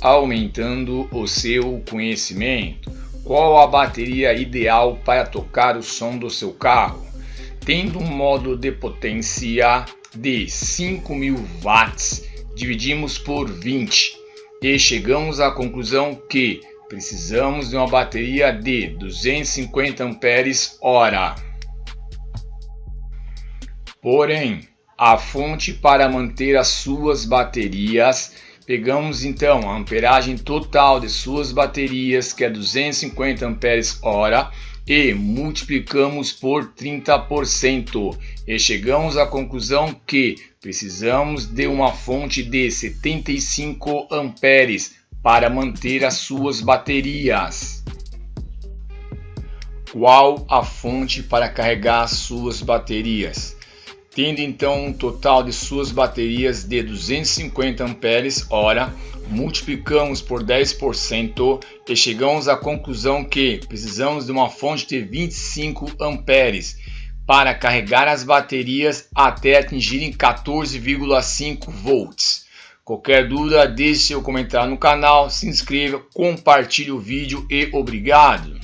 aumentando o seu conhecimento. Qual a bateria ideal para tocar o som do seu carro? Tendo um modo de potência de 5.000 watts, dividimos por 20 e chegamos à conclusão que precisamos de uma bateria de 250 amperes-hora. Porém, a fonte para manter as suas baterias, pegamos então a amperagem total de suas baterias, que é 250 amperes-hora, e multiplicamos por 30% e chegamos à conclusão que precisamos de uma fonte de 75 amperes para manter as suas baterias. Qual a fonte para carregar as suas baterias? Tendo então um total de suas baterias de 250 amperes-hora, multiplicamos por 10% e chegamos à conclusão que precisamos de uma fonte de 25 amperes para carregar as baterias até atingirem 14,5 volts. Qualquer dúvida, deixe seu comentário no canal, se inscreva, compartilhe o vídeo e obrigado!